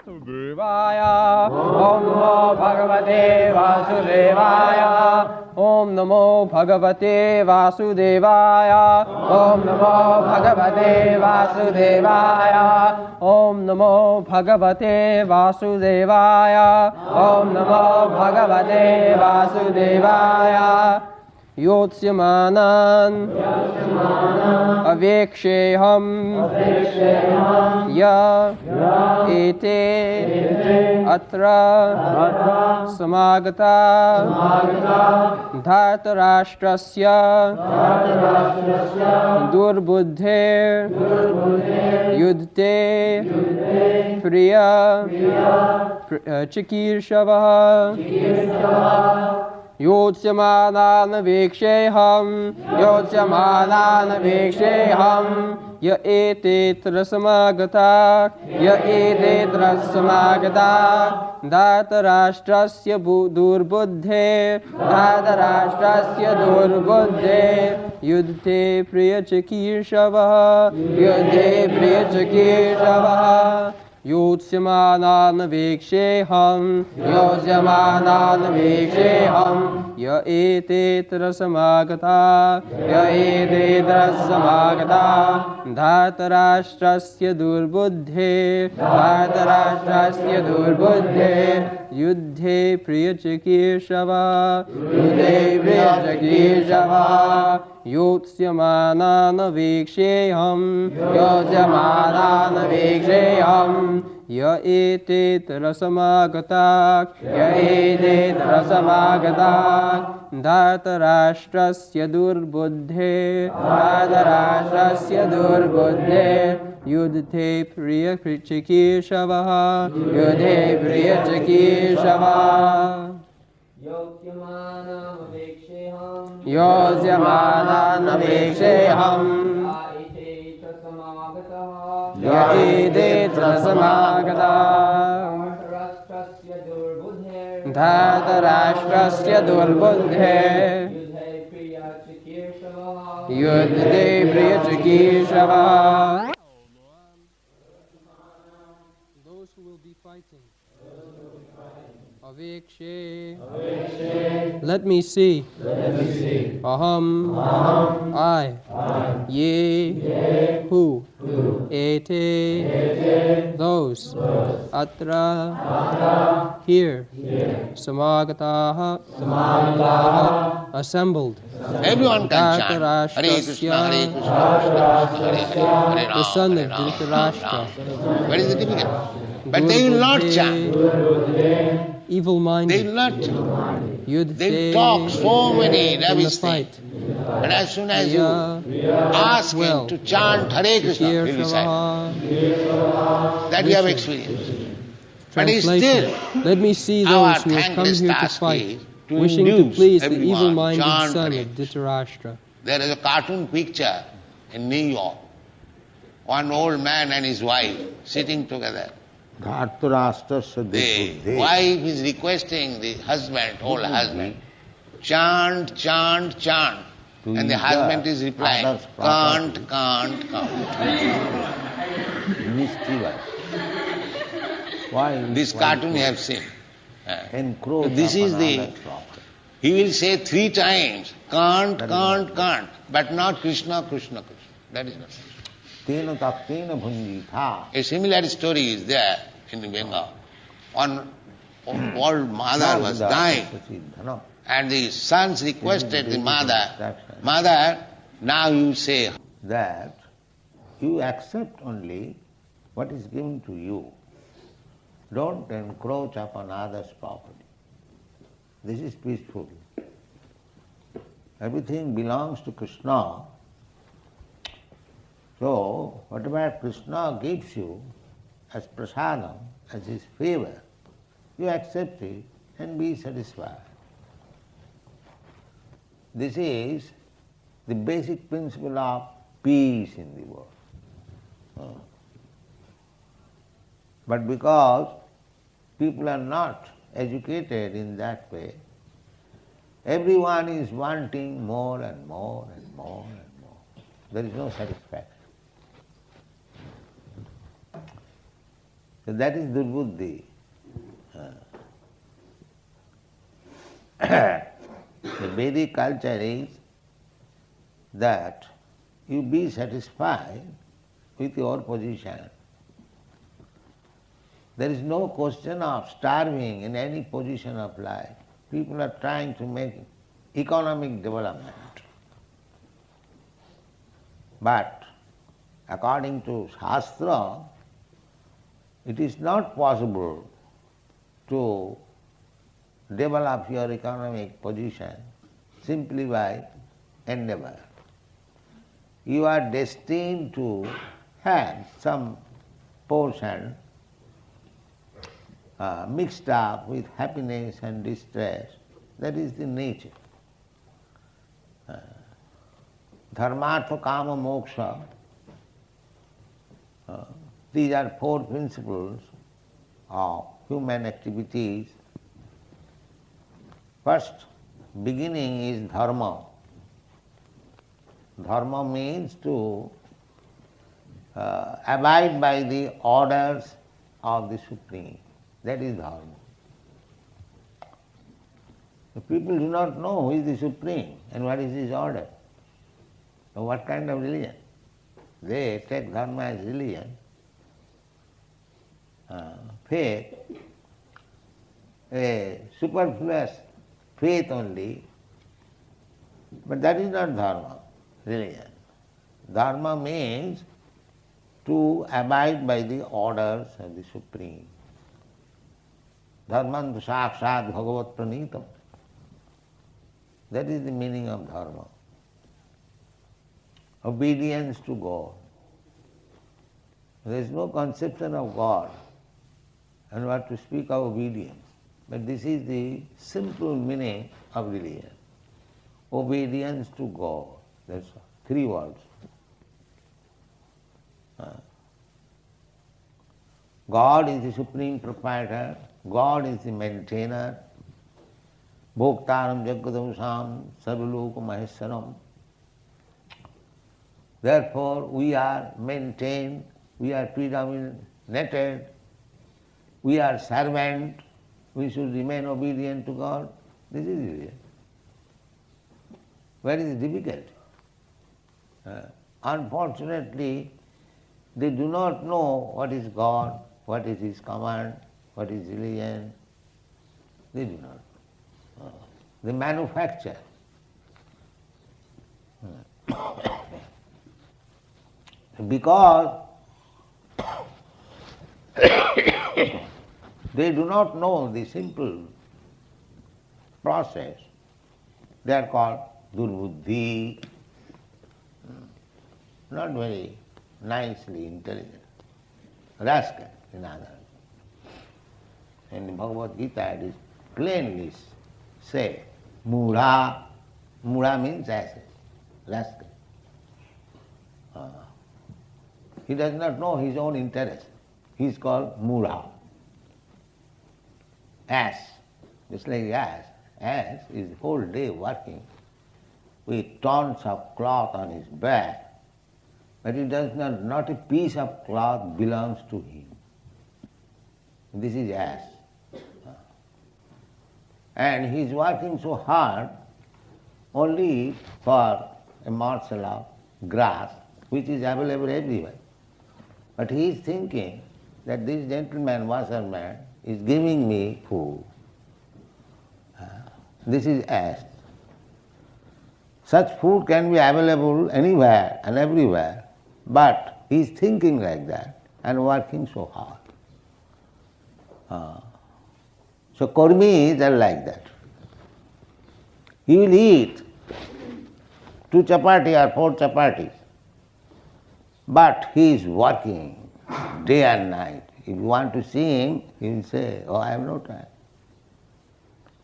Vasudevaya, Om Namo Bhagavate Vasudevaya, Om Namo Bhagavate Vasudevaya, Om Namo Bhagavate Vasudevaya, Om Namo Bhagavate Vasudevaya, Om Namo Bhagavate Vasudevaya. Yotsamanan Aveksheham Ya Ete Atra Samagata Dhartarashtrasya Durbuddhe Yudte Priya Chikirshavaha Yotsamanan Viksheham Yotsamanan Viksheham Ya etetra samagata Ya etetra samagata Dhartarashtrasya durbuddhe Dhartarashtrasya durbuddhe Yudte priya chakirshavaha Yudte priya chakirshavaha Yotsamanan Viksheham Yotsamanan Viksheham Ya etetra samagata Ya etetra samagata Dhartarashtrasya durbuddhe Dhartarashtrasya durbuddhe Yudhe priya chakirshava Yudhe priya chakirshava Yotsamanan Viksheham Yotsamanan Viksheham Ya etetra samagata Ya etetra samagata Dhartarashtrasya durbuddhe Dhartarashtrasya durbuddhe Yudhe priya chakirshavaha Yudhe priya chakirshavaha Yotsamanan Viksheham Yotsamanan Viksheham Ya etetra samagata Dhartarashtrasya durbuddhe Yudhe priya chakirshavaha. Those who will be fighting. Avekshe. Let me see. Aham. I. Ye. Who. Ete. Those. Atra. Here. Samagataha. Assembled. Everyone can chant Hare Krishna, Hare Krishna, Krishna Krishna, Hare Hare, Hare Rama, The son of Hare Rama, Dhritarashtra. What is the difficult? But they will not chant. Evil-minded. They will not chant. They will talk so many rubbish things. But as soon as you ask him to chant Hare Krishna, he will recite. That we have experienced. But still, let me see our those who have come thankless here to task fight, is to wishing to induce please the everyone evil-minded chant son Hare of Krishna. Dhritarashtra. There is a cartoon picture in New York. One old man and his wife sitting together. The wife is requesting the husband, old husband, chant, chant, chant. And the husband is replying, can't, can't, can't. This cartoon you have seen. So this is the, he will say 3 times, can't, can't, can't, but not Krishna, Krishna, Krishna. That is not. A similar story is there in Bengal. One old mother was dying, and the sons requested the mother, Mother, now you say that you accept only what is given to you. Don't encroach upon others' property. This is peaceful. Everything belongs to Krishna. So, whatever Krishna gives you as prasadam, as his favor, you accept it and be satisfied. This is the basic principle of peace in the world. But because people are not educated in that way, everyone is wanting more and more and more and more. There is no satisfaction. So that is durbuddhi. The Vedic culture is that you be satisfied with your position. There is no question of starving in any position of life. People are trying to make economic development. But according to Shastra, it is not possible to develop your economic position simply by endeavor. You are destined to have some portion mixed up with happiness and distress. That is the nature. Dharmartha, kama, moksha. These are four principles of human activities. First beginning is dharma. Dharma means to abide by the orders of the Supreme. That is dharma. The people do not know who is the Supreme and what is his order. So what kind of religion? They take dharma as religion. Faith, a superfluous faith only, but that is not dharma, religion. Dharma means to abide by the orders of the Supreme. Dharmantu sakshat bhagavat pranitam. That is the meaning of dharma. Obedience to God. There is no conception of God and what to speak of obedience. But this is the simple meaning of religion. Obedience to God. That's all. 3 words. God is the supreme proprietor. God is the maintainer. Bhoktaram jagadamsam sarvaloka maheswaram. Therefore, we are maintained, we are predominated, we are servant, we should remain obedient to God. This is religion. Where is the difficulty? Unfortunately, they do not know what is God, what is His command, what is religion. They do not know. They manufacture. Because they do not know the simple process, they are called durbuddhi, not very nicely intelligent, rascal in others. In the Bhagavad Gita it is plainly said, mudha, mudha means asset, rascal. He does not know his own interest. He is called mudha. Ass, just like ass. Ass is the whole day working with tons of cloth on his back, but it does not a piece of cloth belongs to him. This is ass. And he is working so hard only for a morsel of grass which is available everywhere. But he is thinking that this gentleman, washerman, is giving me food. This is ass. Such food can be available anywhere and everywhere, but he is thinking like that and working so hard. So karmis are like that. He will eat 2 chapati or 4 chapatis, but he is working day and night. If you want to see him, he will say, oh, I have no time.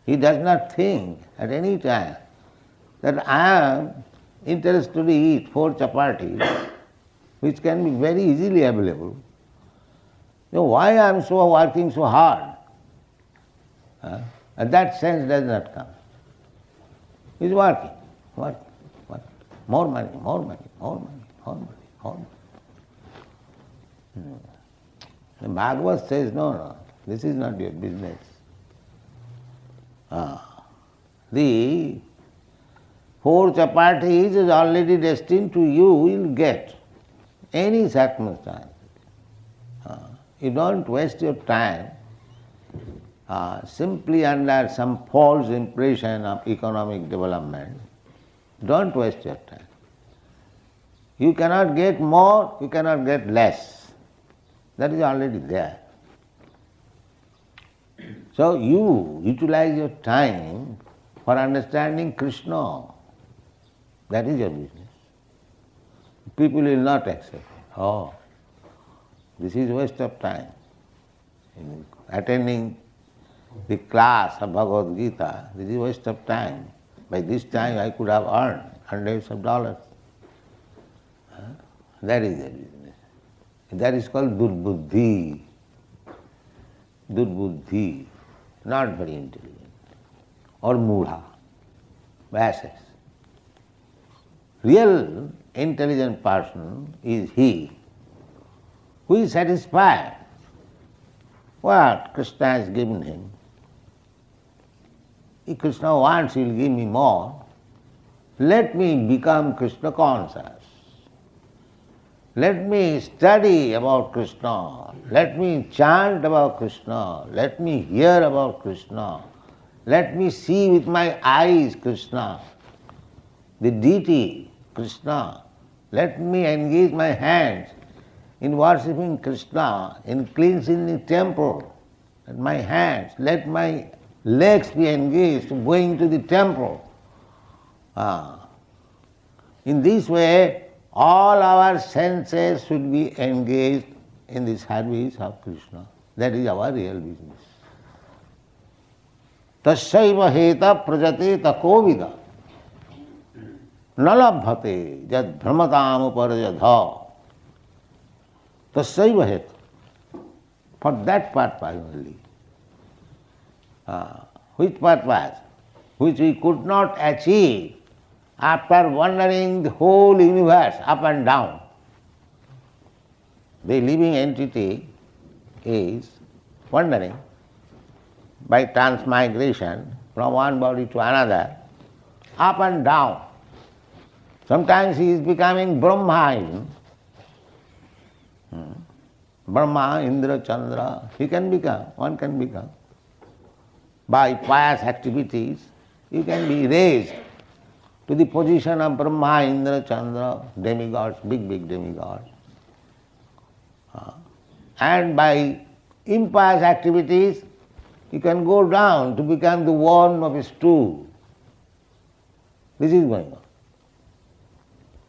He does not think at any time that I am interested to eat 4 chapatis, which can be very easily available. So why I am so working so hard? That sense does not come. He is working. More money, more money, more money, more money, more money. The Bhagavad says, no, this is not your business. The four chapatis is already destined to you will get any circumstance. You don't waste your time simply under some false impression of economic development. Don't waste your time. You cannot get more, you cannot get less. That is already there. So you utilize your time for understanding Krishna. That is your business. People will not accept it. Oh, this is waste of time. Attending the class of Bhagavad Gita, this is waste of time. By this time I could have earned hundreds of dollars. That is their business. That is called durbuddhi. Durbuddhi, not very intelligent. Or mudha, basses. Real intelligent person is he who is satisfied what Krishna has given him. If Krishna wants, he will give me more. Let me become Krishna conscious. Let me study about Krishna. Let me chant about Krishna. Let me hear about Krishna. Let me see with my eyes Krishna, the deity Krishna. Let me engage my hands in worshipping Krishna, in cleansing the temple. Let my hands, let my legs be engaged in going to the temple. In this way, all our senses should be engaged in the service of Krishna. That is our real business. Tasyaiva heta prajate takovida nalabhate jad brahmatam uparajadha. Tasyaiva heta. For that purpose only. Which purpose? Which we could not achieve after wandering the whole universe up and down. The living entity is wandering by transmigration from one body to another, up and down. Sometimes he is becoming Brahma. Brahma, Indra, Chandra, one can become. By pious activities, you can be raised to the position of Brahma, Indra, Chandra, demigods, big demigods. And by impious activities, you can go down to become the worm of a stool. This is going on.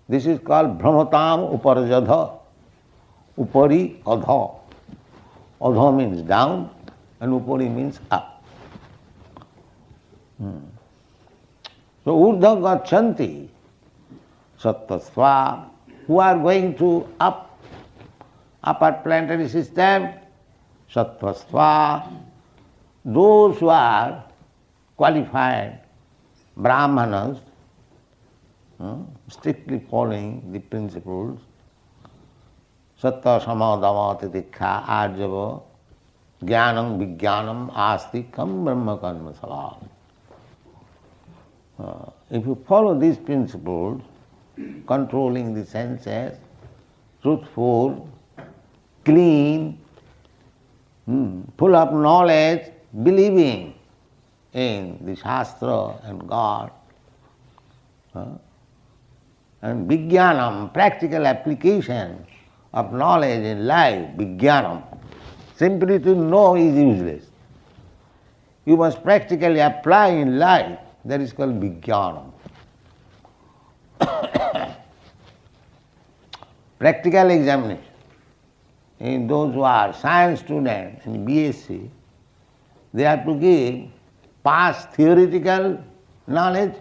This is called Brahmatam Uparajadha. Upari Adha. Adha means down and Upari means up. So Urdha Gachanti Sattasva, who are going to upper planetary system, Sattvasva, those who are qualified Brahmanas, strictly following the principles, Sattva Samadama Titikha Arjava Jnanam Vijnanam Astikam Brahma Karma Salam. If you follow these principles, controlling the senses, truthful, clean, full of knowledge, believing in the Shastra and God, and Vijnanam, practical application of knowledge in life, Vijnanam. Simply to know is useless. You must practically apply in life. That is called Vijnanam. Practical examination. In those who are science students in BSc, they have to give past theoretical knowledge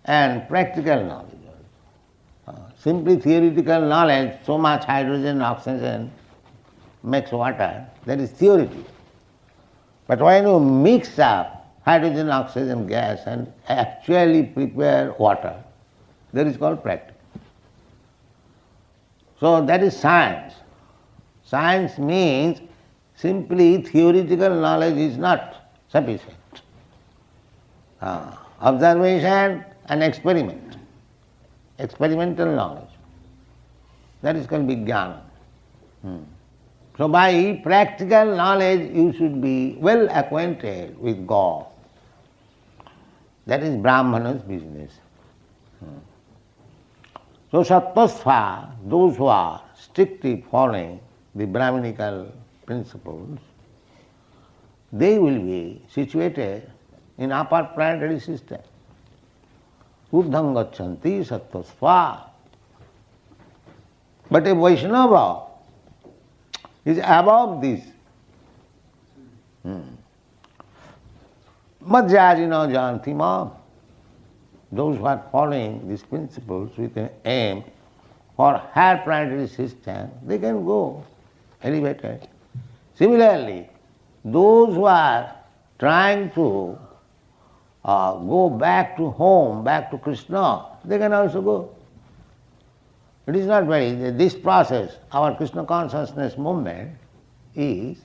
and practical knowledge. Simply theoretical knowledge, so much hydrogen, oxygen makes water, that is theory. But when you mix up hydrogen, oxygen gas and actually prepare water, that is called practice. So that is science. Science means simply theoretical knowledge is not sufficient. Observation and experiment, experimental knowledge, that is called Vijnana. So by practical knowledge you should be well acquainted with God. That is Brahmana's business. So Sattvasva, those who are strictly following the Brahminical principles, they will be situated in upper planetary system. Urdham gacchanti Sattvasva. But a Vaishnava is above this. Madhyajina janti mam. Those who are following these principles with an aim for higher planetary system, they can go elevated. Similarly, those who are trying to go back to home, back to Krishna, they can also go. It is not very, this process, our Krishna consciousness movement is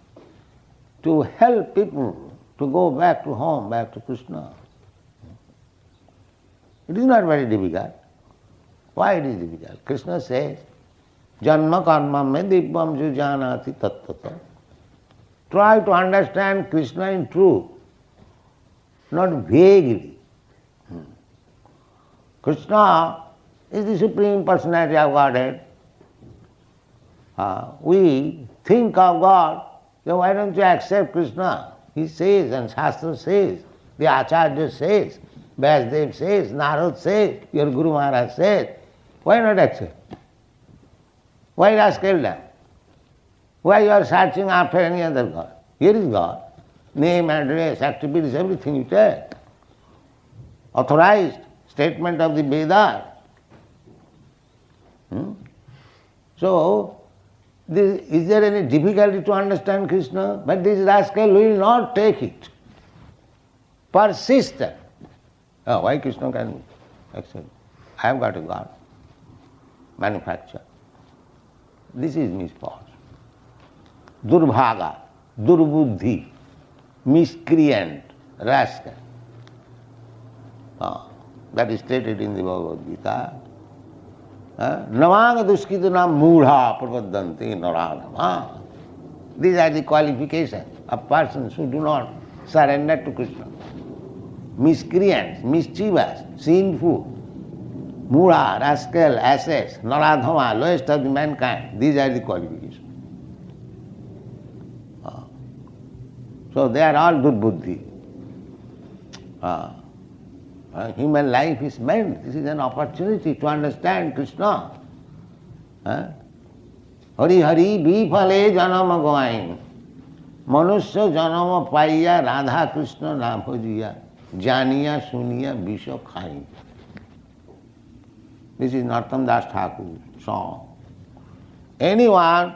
to help people to go back to home, back to Krishna. It is not very difficult. Why it is difficult? Krishna says, Janma karma me dibbam ju janati tattata. Try to understand Krishna in truth, not vaguely. Krishna is the Supreme Personality of Godhead. We think of God, then why don't you accept Krishna? He says, and Shastra says, the Acharya says, Vyasdev says, Narad says, your Guru Maharaj says. Why not accept? Why rascal them? Why you are searching after any other God? Here is God. Name, address, activities, everything you take. Authorized statement of the Vedas. So, is there any difficulty to understand Krishna? But this rascal will not take it. Persistent. Why Krishna can accept? I have got a God. Manufacture. This is misfortune. Durbhaga, durbuddhi, miscreant, rascal. That is stated in the Bhagavad Gita. Namanga duskitana mudha pravaddanti naranama. These are the qualifications of persons who do not surrender to Krishna. Miscreants, mischievous, sinful, mudha, rascal, asses, naradhama, lowest of the mankind. These are the qualifications. So they are all durbuddhi. Human life is meant, this is an opportunity to understand Krishna. Hari Hari bifale janama goain. Manusya janama paiya Radha Krishna na bhajiya. Janiya suniya visha khain. This is Narottam Das Thakur's song. Anyone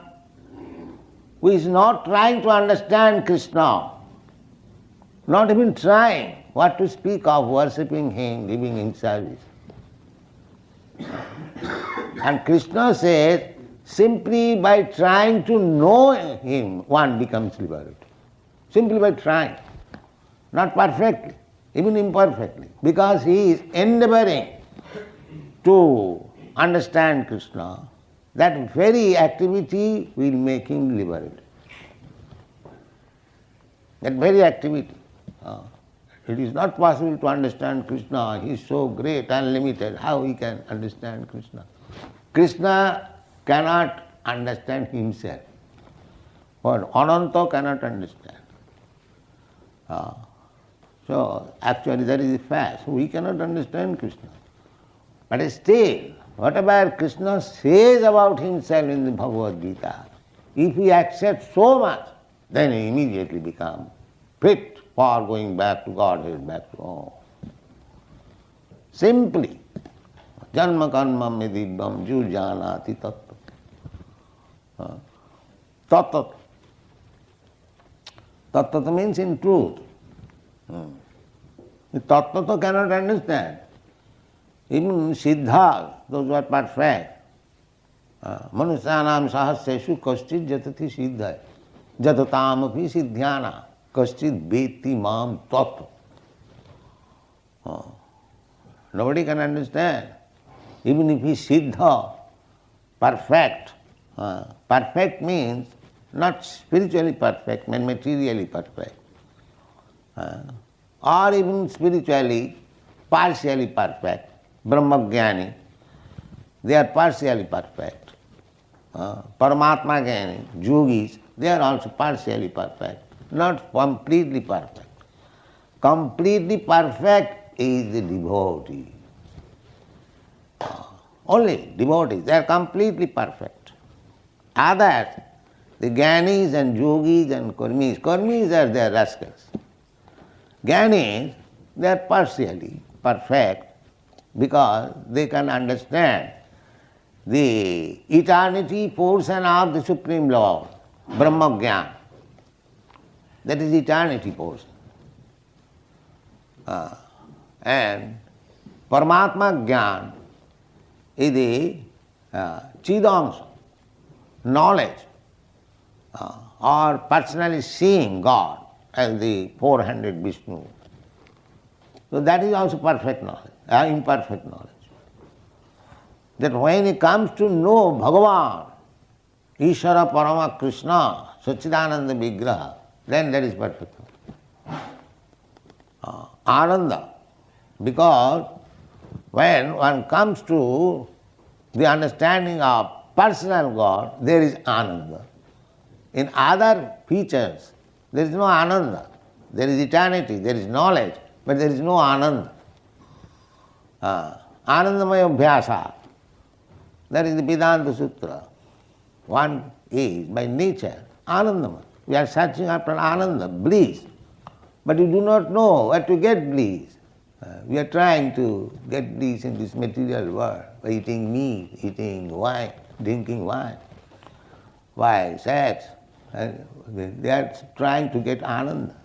who is not trying to understand Krishna, not even trying, what to speak of worshipping him, giving him service. And Krishna says, simply by trying to know him, one becomes liberated. Simply by trying. Not perfectly, even imperfectly. Because he is endeavoring to understand Krishna, that very activity will make him liberated. That very activity. It is not possible to understand Krishna. He is so great, unlimited. How he can understand Krishna? Krishna cannot understand himself. What Ananta cannot understand. So actually that is the fact. So we cannot understand Krishna. But still, whatever Krishna says about himself in the Bhagavad Gita, if he accepts so much, then he immediately becomes fit for going back to Godhead, back to home. Simply, janma karma me dibbam ju janati tattva. Tattva. Tattva means in truth. The tattva cannot understand. Even siddhas, those who are perfect, Manusyanam sahasreshu kaschid jatati siddhaya jatatam api siddhyana kaschid beti mam tattva. Nobody can understand. Even if he is siddha, perfect. Perfect means not spiritually perfect, but materially perfect. Or even spiritually, partially perfect. Brahmagyani, they are partially perfect. Paramatma Jnani, yogis, they are also partially perfect, not completely perfect. Completely perfect is the devotee. Only devotees, they are completely perfect. Others, the Jnanis and yogis and karmis are their rascals. Jnanis, they are partially perfect because they can understand the eternity portion of the Supreme Lord, Brahma Jnana. That is eternity portion. And Paramatma Jnana is the Chidamsa, knowledge, or personally seeing God as the four-handed Vishnu. So that is also perfect knowledge, imperfect knowledge. That when he comes to know Bhagavan, Ishvara Parama Krishna, Sachidananda Vigraha, then that is perfect knowledge. Ananda, because when one comes to the understanding of personal God, there is Ananda. In other features, there is no Ananda. There is eternity, there is knowledge, but there is no Ananda. Anandamaya Abhyasa, that is the Vedanta Sutra. One is by nature Anandamaya. We are searching after Ananda, bliss, but you do not know where to get bliss. We are trying to get bliss in this material world by eating meat, eating wine, drinking wine. Why? Sex. They are trying to get Ananda.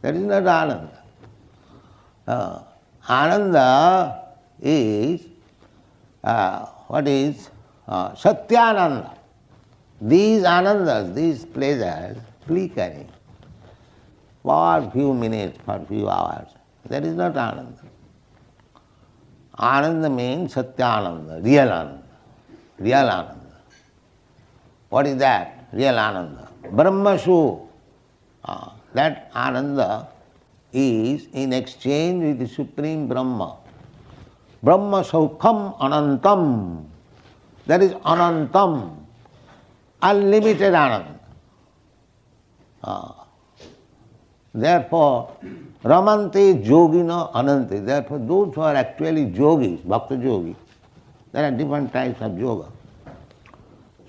That is not Ananda. Ananda is, what is? Satyananda. These Anandas, these pleasures, flickering for few minutes, for few hours. That is not Ananda. Ananda means Satyananda, real Ananda. Real Ananda. What is that? Real Ananda. Brahmashu. That Ananda is in exchange with the Supreme Brahma. Brahma Saukham Anantam. That is Anantam. Unlimited Ananda. Therefore, Ramante Yogina Anante. Therefore, those who are actually yogis, Bhakta yogis, there are different types of yoga.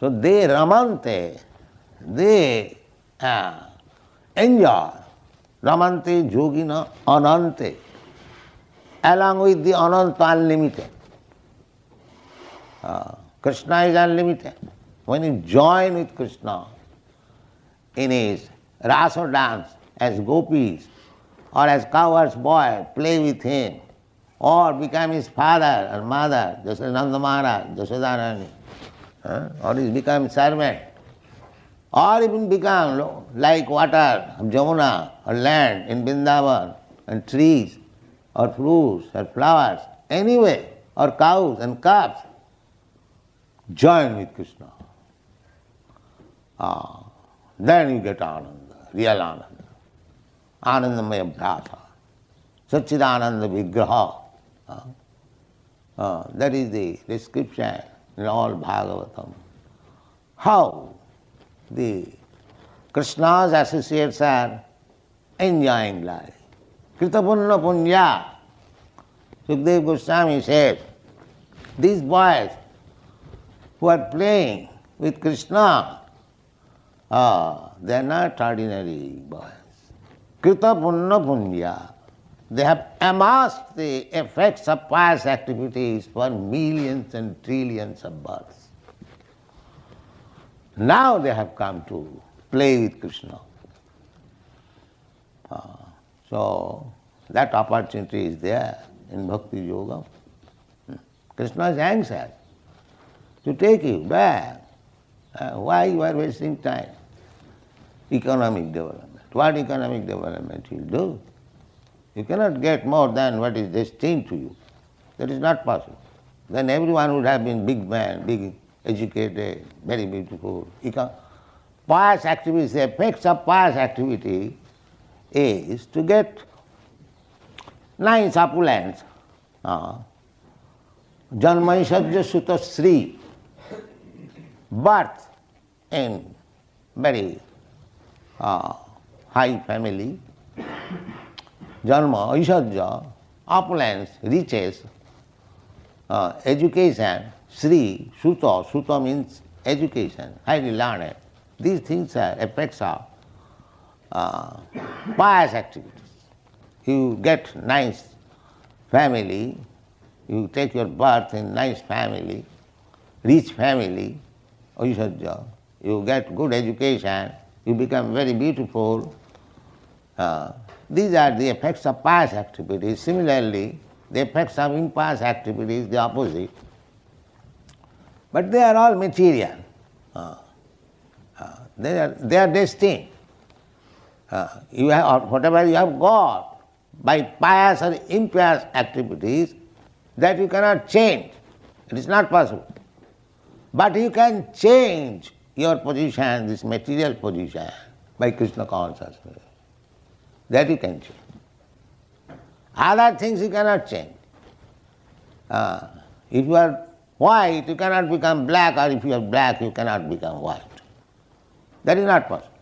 So they Ramante, they enjoy Ramante Yogina Anante, along with the Ananta unlimited. Krishna is unlimited. When you join with Krishna in his rasa dance as gopis, or as cowherd's boy, play with him, or become his father or mother, Jasodananda Maharaj, Jasodarani, or he become servant, or even become like water of Jamuna or land in Vrindavan, and trees or fruits or flowers, anyway, or cows and calves, join with Krishna. Then you get Ananda, real Ananda. Anandamaya Bhyasa, Sachidananda Vigraha. That is the description in all Bhagavatam. How the Krishna's associates are enjoying life. Kritapunna Punya. Sukdev Goswami said, these boys who are playing with Krishna, they are not ordinary boys. Krita Punna Punya. They have amassed the effects of pious activities for millions and trillions of births. Now they have come to play with Krishna. So that opportunity is there in Bhakti Yoga. Krishna is anxious to take you back. Why you are wasting time? Economic development. What economic development you will do? You cannot get more than what is destined to you. That is not possible. Then everyone would have been big man, big educated, very beautiful. Pious activities, the effects of pious activity is to get nice opulence. Janmaisajya Sutta Sri, birth in very high family, Janma, Aishadja, opulence, riches, education, Sri, Sutta, Sutta means education, highly learned. These things are effects of pious activities. You get nice family, you take your birth in nice family, rich family, Aishadja, you get good education, you become very beautiful. These are the effects of pious activities. Similarly, the effects of impious activities is the opposite. But they are all material. They are destined. You have, whatever you have got by pious or impious activities, that you cannot change. It is not possible. But you can change your position, this material position, by Krishna consciousness. That you can change. Other things you cannot change. If you are white, you cannot become black, or if you are black, you cannot become white. That is not possible.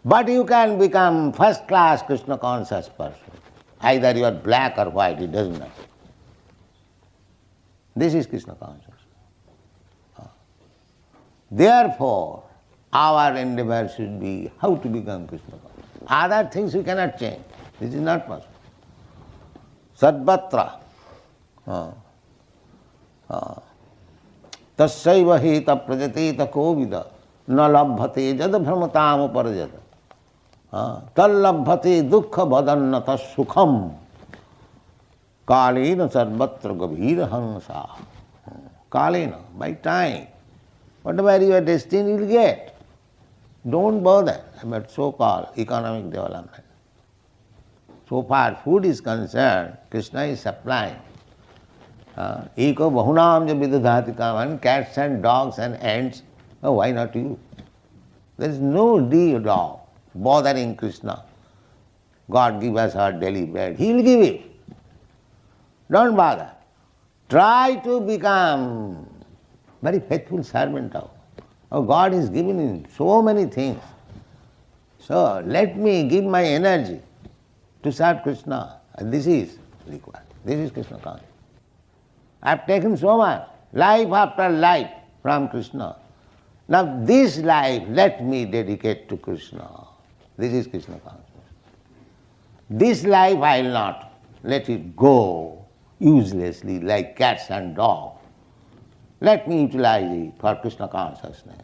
But you can become first-class Krishna conscious person. Either you are black or white, it doesn't matter. This is Krishna consciousness. Therefore, our endeavor should be how to become Krishna conscious. Other things we cannot change. This is not possible. Sadvatra. Tassaiva heta prajateta kovida na labhate jad bhramatam uparajata tallabhate dukkha badannata sukham kalena sarvatra gabhira hansa. Kalena, by time. Whatever you are destined, you will get. Don't bother about so-called economic development. So far food is concerned, Krishna is supplying. Eko bahunam ja vidadhati kaman, cats and dogs and ants. Oh, why not you? There is no need of bothering Krishna. God give us our daily bread. He will give it. Don't bother. Try to become very faithful servant of. Oh, God is giving him so many things. So let me give my energy to serve Krishna. And this is required. This is Krishna consciousness. I have taken so much, life after life from Krishna. Now this life let me dedicate to Krishna. This is Krishna consciousness. This life I will not let it go uselessly like cats and dogs. Let me utilize it for Krishna consciousness.